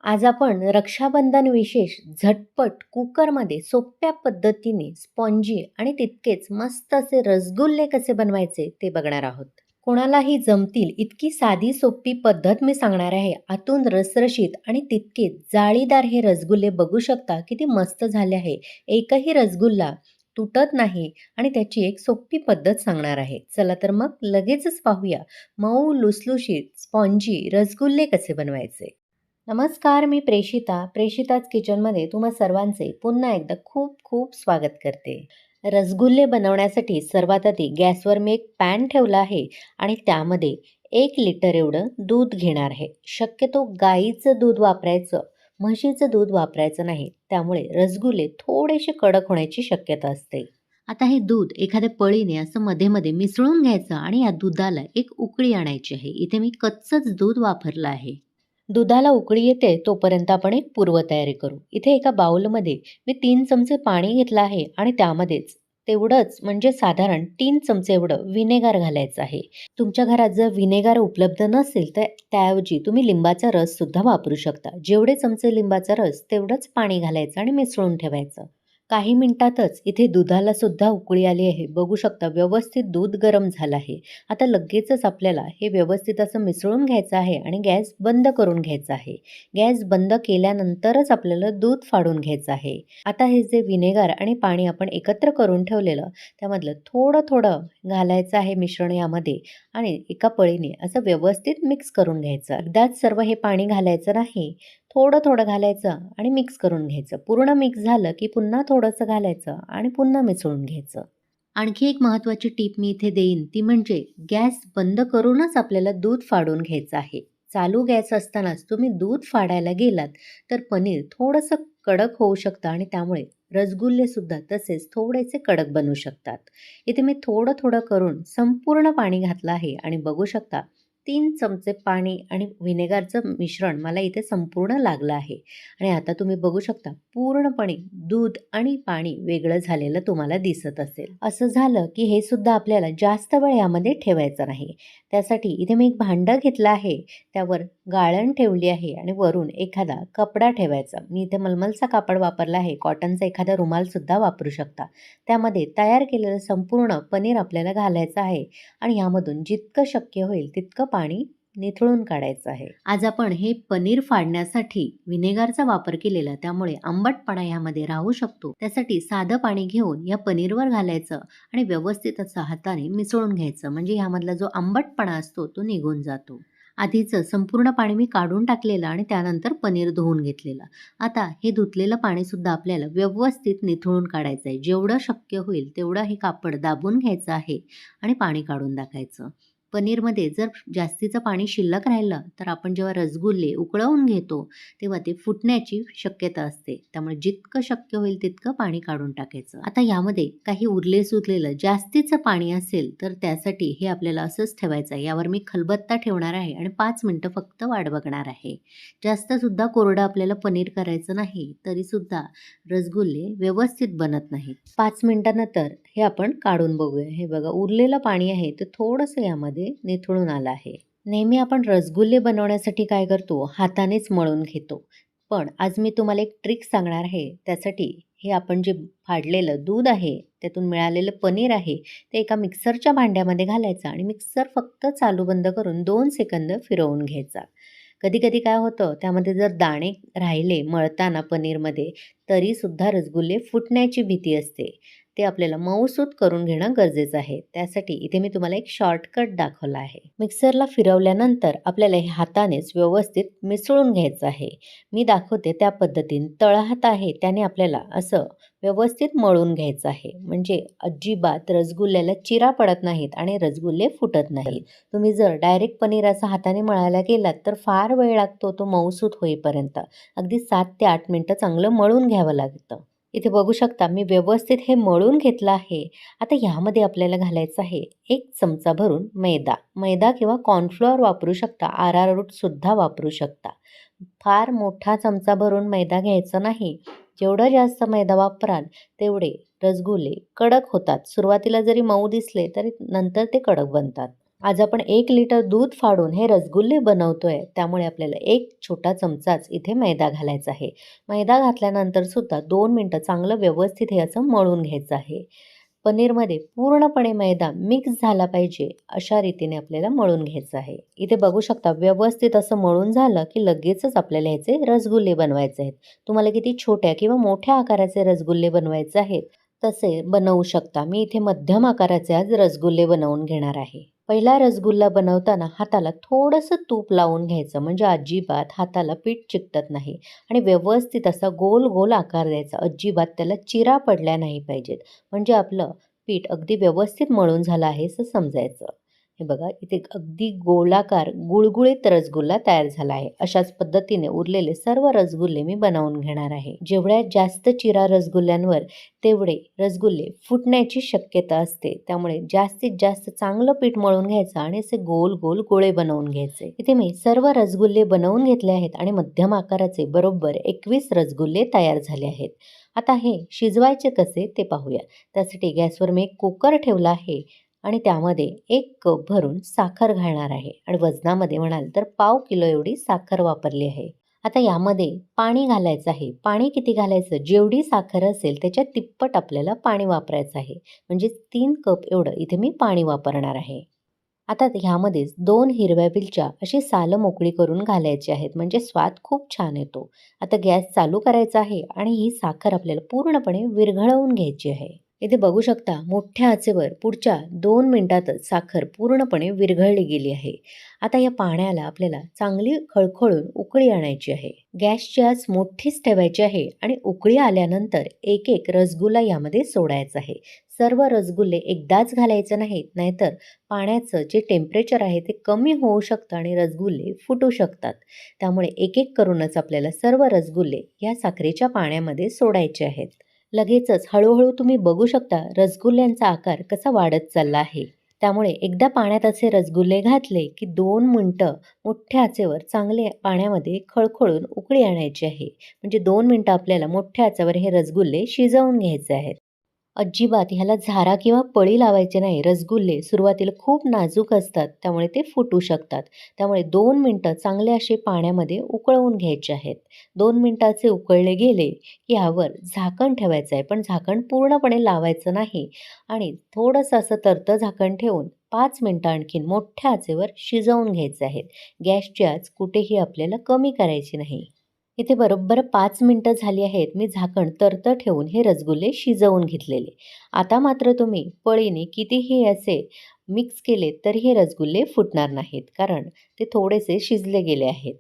आज आपण रक्षाबंधन विशेष झटपट कुकरमध्ये सोप्या पद्धतीने स्पॉन्जी आणि तितकेच मस्त असे रसगुल्ले कसे बनवायचे ते बघणार आहोत. कोणालाही जमतील इतकी साधी सोपी पद्धत मी सांगणार आहे. आतून रसरशीत आणि तितकेच जाळीदार हे रसगुल्ले बघू शकता किती मस्त झाले आहे. एकही रसगुल्ला तुटत नाही आणि त्याची एक सोपी पद्धत सांगणार आहे. चला तर मग लगेचच पाहूया मऊ लुसलुशीत स्पॉन्जी रसगुल्ले कसे बनवायचे. नमस्कार, मी प्रेषिता. प्रेषिताच किचनमध्ये तुम्हा सर्वांचे पुन्हा एकदा खूप खूप स्वागत करते. रसगुल्ले बनवण्यासाठी सर्वात आधी गॅसवर मी एक पॅन ठेवला आहे आणि त्यामध्ये 1 लिटर एवढं दूध घेणार आहे. शक्यतो गाईचं दूध वापरायचं, म्हशीचं दूध वापरायचं नाही. त्यामुळे रसगुल्ले थोडेसे कडक होण्याची शक्यता असते. आता हे दूध एखाद्या पळीने असं मध्ये-मध्ये मिसळून घ्यायचं आणि या दुधाला एक उकळी आणायची आहे. इथे मी कच्चंच दूध वापरलं आहे. दुधाला उकळी येते तोपर्यंत आपण एक पूर्वतयारी करू. इथे एका बाउलमध्ये मी 3 चमचे पाणी घेतलं आहे आणि त्यामध्येच तेवढंच म्हणजे साधारण 3 चमचे एवढं व्हिनेगार घालायचं आहे. तुमच्या घरात जर व्हिनेगार उपलब्ध नसेल तर त्याऐवजी तुम्ही लिंबाचा रस सुद्धा वापरू शकता. जेवढे चमचे लिंबाचा रस तेवढंच पाणी घालायचं आणि मिसळून ठेवायचं. काही मिनिटातच इथे दुधाला सुद्धा उकळी आली आहे. बघू शकता व्यवस्थित दूध गरम झालं आहे. आता लगेचच आपल्याला हे व्यवस्थित असं मिसळून घ्यायचं आहे आणि गॅस बंद करून घ्यायचा आहे. गॅस बंद केल्यानंतरच आपल्याला दूध फाडून घ्यायचं आहे. आता हे जे व्हिनेगार आणि पाणी आपण एकत्र करून ठेवलेलं त्यामधलं थोडं थोडं घालायचं आहे मिश्रण यामध्ये आणि एका पळीने असं व्यवस्थित मिक्स करून घ्यायचं. एकदाच सर्व हे पाणी घालायचं नाही. थोडं थोडं घालायचं आणि मिक्स करून घ्यायचं. पूर्ण मिक्स झालं की पुन्हा थोडंसं घालायचं आणि पुन्हा मिसळून घ्यायचं. आणखी एक महत्त्वाची टिप मी इथे देईन ती म्हणजे गॅस बंद करूनच आपल्याला दूध फाडून घ्यायचं आहे. चालू गॅस असतानाच तुम्ही दूध फाडायला गेलात तर पनीर थोडंसं कडक होऊ शकतं आणि त्यामुळे रसगुल्ले सुद्धा तसेच थोडेसे कडक बनू शकतात. इथे मी थोडं थोडं करून संपूर्ण पाणी घातलं आहे आणि बघू शकता 3 चमचे पाणी आणि व्हिनेगारचं मिश्रण मला इथे संपूर्ण लागलं आहे आणि आता तुम्ही बघू शकता पूर्णपणे दूध आणि पाणी वेगळं झालेलं तुम्हाला दिसत असेल. असं झालं की हे सुद्धा आपल्याला जास्त वेळ यामध्ये ठेवायचं नाही. त्यासाठी इथे मी एक भांडं घेतलं आहे. त्यावर गाळण ठेवली आहे आणि वरून एखादा कपडा ठेवायचा. मी इथे मलमलचा कापड वापरला आहे. कॉटनचा एखादा रुमाल सुद्धा वापरू शकता. त्यामध्ये तयार केलेलं संपूर्ण पनीर आपल्याला घालायचं आहे आणि यामधून जितकं शक्य होईल तितकं पाणी निथळून काढायचं आहे. आज आपण हे पनीर फाडण्यासाठी व्हिनेगारचा वापर केलेला त्यामुळे आंबटपणा यामध्ये राहू शकतो. त्यासाठी साधं पाणी घेऊन या पनीरवर घालायचं आणि व्यवस्थित असं हाताने मिसळून घ्यायचं म्हणजे यामधला जो आंबटपणा असतो तो निघून जातो. आधीचं संपूर्ण पाणी मी काढून टाकलेलं आणि त्यानंतर पनीर धुवून घेतलेलं. आता हे धुतलेलं पाणीसुद्धा आपल्याला व्यवस्थित निथळून काढायचं आहे. जेवढं शक्य होईल तेवढं हे कापड दाबून घ्यायचं आहे आणि पाणी काढून टाकायचं. पनीरमध्ये जर जास्तीचं पाणी शिल्लक राहिलं तर आपण जेव्हा रसगुल्ले उकळवून घेतो तेव्हा ते फुटण्याची शक्यता असते. त्यामुळे जितकं शक्य होईल तितकं पाणी काढून टाकायचं. आता यामध्ये काही उरले सुरलेलं जास्तीचं पाणी असेल तर त्यासाठी हे आपल्याला असंच ठेवायचं आहे. यावर मी खलबत्ता ठेवणार आहे आणि 5 मिनिटं फक्त वाट बघणार आहे. जास्त सुद्धा कोरडं आपल्याला पनीर करायचं नाही तरीसुद्धा रसगुल्ले व्यवस्थित बनत नाहीत. 5 मिनिटानंतर हे आपण काढून बघूया. हे बघा उरलेलं पाणी आहे ते थोडंसं यामध्ये निथळून आलं आहे. नेहमी आपण रसगुल्ले बनवण्यासाठी काय करतो हातानेच मळून घेतो. पण आज मी तुम्हाला एक ट्रिक सांगणार आहे. त्यासाठी हे आपण जे फाडलेलं दूध आहे त्यातून मिळालेलं पनीर आहे ते एका मिक्सरच्या भांड्यामध्ये घालायचं आणि मिक्सर फक्त चालू बंद करून 2 सेकंद फिरवून घ्यायचा. कधी कधी काय होतं त्यामध्ये जर दाणे राहिले मळताना पनीरमध्ये तरीसुद्धा रसगुल्ले फुटण्याची भीती असते. ते आपल्याला मऊसूत करून घेणं गरजेचं आहे. त्यासाठी इथे मी तुम्हाला एक शॉर्टकट दाखवला आहे. मिक्सरला फिरवल्यानंतर आपल्याला हे हातानेच व्यवस्थित मिसळून घ्यायचं आहे. मी दाखवते त्या पद्धतीने तळहात आहे त्याने आपल्याला असं व्यवस्थित मळून घ्यायचं आहे. म्हणजे अजिबात रसगुल्ल्याला चिरा पडत नाहीत आणि रसगुल्ले फुटत नाहीत. तुम्ही जर डायरेक्ट पनीर असं हाताने मळायला गेलात तर फार वेळ लागतो तो मऊसूत होईपर्यंत. अगदी 7 ते 8 मिनिटं चांगलं मळून घ्यावं लागतं. इथे बघू शकता मी व्यवस्थित हे मळून घेतलं आहे. आता ह्यामध्ये आपल्याला घालायचं आहे 1 चमचा भरून मैदा. मैदा किंवा कॉर्नफ्लोअर वापरू शकता. अरारोट सुद्धा वापरू शकता. फार मोठा चमचा भरून मैदा घ्यायचा नाही. जेवढं जास्त मैदा वापराल तेवढे रसगुल्ले कडक होतात. सुरुवातीला जरी मऊ दिसले तरी नंतर ते कडक बनतात. आज आपण 1 लिटर दूध फाडून हे रसगुल्ले बनवतोय, त्यामुळे आपल्याला 1 छोटा चमचाच इथे मैदा घालायचा आहे. मैदा घातल्यानंतर सुद्धा 2 मिनिटं चांगलं व्यवस्थित हे असं मळून घ्यायचं आहे. पनीरमध्ये पूर्णपणे मैदा मिक्स झाला पाहिजे, अशा रीतीने आपल्याला मळून घ्यायचं आहे. इथे बघू शकता व्यवस्थित असं मळून झालं, की लगेचच आपल्याला ह्याचे रसगुल्ले बनवायचे आहेत. तुम्हाला किती छोट्या किंवा मोठ्या आकाराचे रसगुल्ले बनवायचे आहेत, तसे बनवू शकता. मी इथे मध्यम आकाराचे आज रसगुल्ले बनवून घेणार आहे. पहिला रसगुल्ला बनवताना हाताला थोडंसं तूप लावून घ्यायचं, म्हणजे अजिबात हाताला पीठ चिकटत नाही आणि व्यवस्थित असा गोल गोल आकार द्यायचा. अजिबात त्याला चिरा पडल्या नाही पाहिजेत, म्हणजे आपलं पीठ अगदी व्यवस्थित मळून झालं आहे असं समजायचं. हे बघा इथे अगदी गोलाकार गुळगुळीत रसगुल्ला तयार झाला आहे. अशाच पद्धतीने उरलेले सर्व रसगुल्ले मी बनवून घेणार आहे. जेवढ्या जास्त चिरा रसगुल्ल्यांवर तेवढे रसगुल्ले फुटण्याची शक्यता असते, त्यामुळे जास्तीत जास्त चांगलं पीठ मळून घ्यायचं आणि असे गोल गोल गोळे बनवून घ्यायचे. इथे मी सर्व रसगुल्ले बनवून घेतले आहेत आणि मध्यम आकाराचे बरोबर 21 रसगुल्ले तयार झाले आहेत. आता हे शिजवायचे कसे ते पाहूया. त्यासाठी गॅसवर मी एक कुकर ठेवला आहे आणि त्यामध्ये 1 कप भरून साखर घालणार आहे आणि वजनामध्ये म्हणाल तर पाव किलो एवढी साखर वापरली आहे. आता यामध्ये पाणी घालायचं आहे. पाणी किती घालायचं? जेवढी साखर असेल त्याच्या तिप्पट आपल्याला पाणी वापरायचं आहे. म्हणजे 3 कप एवढं इथे मी पाणी वापरणार आहे. आता ह्यामध्येच 2 हिरव्या वेलच्या अशी सालं मोकळी करून घालायची आहेत, म्हणजे स्वाद खूप छान येतो. आता गॅस चालू करायचा आहे आणि ही साखर आपल्याला पूर्णपणे विरघळवून घ्यायची आहे. इथे बघू शकता मोठ्या आचेवर पुढच्या 2 मिनिटातच साखर पूर्णपणे विरघळली गेली आहे. आता या पाण्याला आपल्याला चांगली खळखळून उकळी आणायची आहे. गॅसची आच मोठीच ठेवायची आहे आणि उकळी आल्यानंतर एक एक रसगुल्ला यामध्ये सोडायचा आहे. सर्व रसगुल्ले एकदाच घालायचे नाहीत, नाहीतर पाण्याचं जे टेम्परेचर आहे ते कमी होऊ शकतं आणि रसगुल्ले फुटू शकतात. त्यामुळे एक एक करूनच आपल्याला सर्व रसगुल्ले या साखरेच्या पाण्यामध्ये सोडायचे आहेत. लगेचच हळूहळू तुम्ही बघू शकता रसगुल्ल्यांचा आकार कसा वाढत चालला आहे. त्यामुळे एकदा पाण्यात असे रसगुल्ले घातले की 2 मिनिटं मोठ्या आचेवर चांगले पाण्यामध्ये खळखळून उकळी आणायची आहे. म्हणजे 2 मिनिटं आपल्याला मोठ्या आचेवर हे रसगुल्ले शिजवून घ्यायचे आहेत. अजिबात ह्याला झारा किंवा पळी लावायचे नाही. रसगुल्ले सुरुवातीला खूप नाजूक असतात, त्यामुळे ते फुटू शकतात. त्यामुळे 2 मिनिटं चांगले असे पाण्यामध्ये उकळवून घ्यायचे आहेत. 2 मिनिटाचे उकळले गेले की ह्यावर झाकण ठेवायचं आहे, पण झाकण पूर्णपणे लावायचं नाही आणि थोडंसं असं तरतं झाकण ठेवून 5 मिनिटं आणखीन मोठ्या आचेवर शिजवून घ्यायचे आहेत. गॅसची आच कुठेही आपल्याला कमी करायची नाही. इथे बरोबर 5 मिनिटं झाली आहेत. मी झाकण तरतं ठेवून हे रसगुल्ले शिजवून घेतलेले. आता मात्र तुम्ही पळीने कितीही असे मिक्स केले तर हे रसगुल्ले फुटणार नाहीत, कारण ते थोडेसे शिजले गेले आहेत.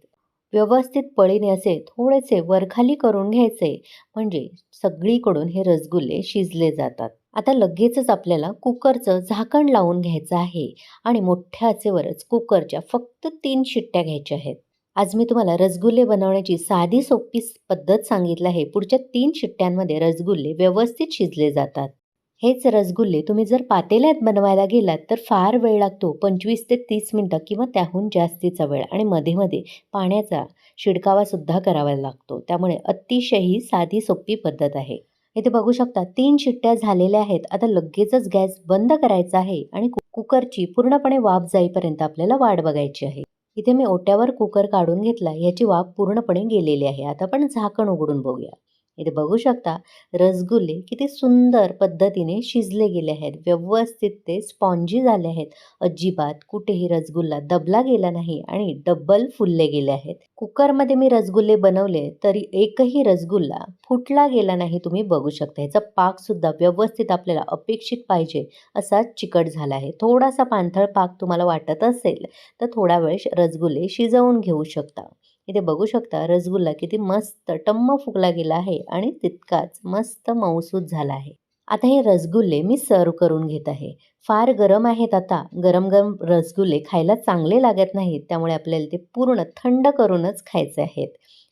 व्यवस्थित पळीने असे थोडेसे वरखाली करून घ्यायचे, म्हणजे सगळीकडून हे रसगुल्ले शिजले जातात. आता लगेचच आपल्याला कुकरचं झाकण लावून घ्यायचं आहे आणि मोठ्या आचेवरच कुकरच्या फक्त 3 शिट्ट्या घ्यायच्या आहेत. आज मी तुम्हाला रसगुल्ले बनवण्याची साधी सोपी पद्धत सांगितली आहे. पुढच्या 3 शिट्ट्यांमध्ये रसगुल्ले व्यवस्थित शिजले जातात. हेच रसगुल्ले तुम्ही जर पातेल्यात बनवायला गेलात तर फार वेळ लागतो, 25 ते 30 मिनिटं किंवा त्याहून जास्तीचा वेळ, आणि मध्ये मध्ये पाण्याचा शिडकावा सुद्धा करावा लागतो. त्यामुळे अतिशय ही साधी सोपी पद्धत आहे. इथे बघू शकता 3 शिट्ट्या झालेल्या आहेत. आता लगेचच गॅस बंद करायचा आहे आणि कुकरची पूर्णपणे वाफ जाईपर्यंत आपल्याला वाट बघायची आहे. इथे मी ओट्यावर कुकर काढून घेतला. याची वाफ पूर्णपणे गेलेली आहे. आता आपण झाकण उघडून बघूया. इथे बघू शकता रसगुल्ले किती सुंदर पद्धतीने शिजले गेले आहेत. व्यवस्थित ते स्पॉन्जी झाले आहेत. अजिबात कुठेही रसगुल्ला दबला गेला नाही आणि डबल फुलले गेले आहेत. कुकरमध्ये मी रसगुल्ले बनवले तरी एकही रसगुल्ला फुटला गेला नाही. तुम्ही बघू शकता ह्याचा पाक सुद्धा व्यवस्थित आपल्याला अपेक्षित पाहिजे असा चिकट झाला आहे. थोडासा पाणथळ पाक तुम्हाला वाटत असेल तर थोडा वेळ रसगुल्ले शिजवून घेऊ शकता. इथे बघू शकता रसगुल्ला किती मस्त टम्म फुगला गेला आहे आणि तितकाच मस्त मऊसूत झाला आहे. आता हे रसगुल्ले मी सर्व करून घेत आहे. फार गरम आहेत. आता गरम गरम रसगुल्ले खायला चांगले लागत नाहीत, त्यामुळे आपल्याला ते पूर्ण थंड करूनच खायचे आहेत.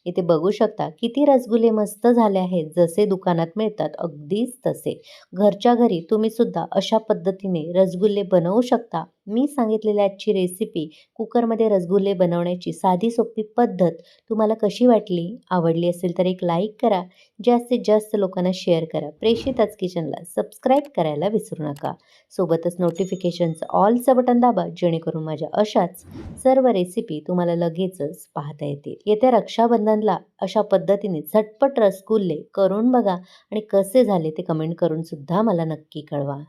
इथे बघू शकता किती रसगुल्ले मस्त झाले आहेत. जसे दुकानात मिळतात अगदीच तसे. घरच्या घरी तुम्ही सुद्धा अशा पद्धतीने रसगुल्ले बनवू शकता. मी सांगितलेली आजची रेसिपी, कुकरमध्ये रसगुल्ले बनवण्याची साधी सोपी पद्धत तुम्हाला कशी वाटली? आवडली असेल तर एक लाईक करा. जास्तीत जास्त लोकांना शेअर करा. प्रेषिताच किचनला सबस्क्राईब करायला विसरू नका. सोबत सोबतच नोटिफिकेशनचं ऑलचं बटन दाबा, जेणेकरून माझ्या अशाच सर्व रेसिपी तुम्हाला लगेचच पाहता येतील. येत्या रक्षाबंधनला अशा पद्धतीने झटपट रसगुल्ले करून बघा आणि कसे झाले ते कमेंट करून सुद्धा मला नक्की कळवा.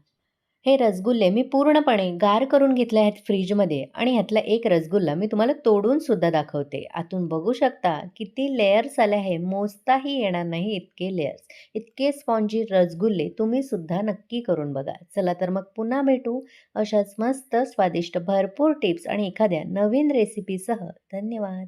हे रसगुल्ले मी पूर्णपणे गार करून घेतले आहेत फ्रीजमध्ये आणि ह्यातला एक रसगुल्ला मी तुम्हाला तोडून सुद्धा दाखवते. आतून बघू शकता किती लेयर्स आले आहे. मोजताही येणार नाही इतके लेयर्स. इतके स्पॉन्जी रसगुल्ले तुम्ही सुद्धा नक्की करून बघा. चला तर मग पुन्हा भेटू अशाच मस्त स्वादिष्ट भरपूर टिप्स आणि एखाद्या नवीन रेसिपीसह. धन्यवाद.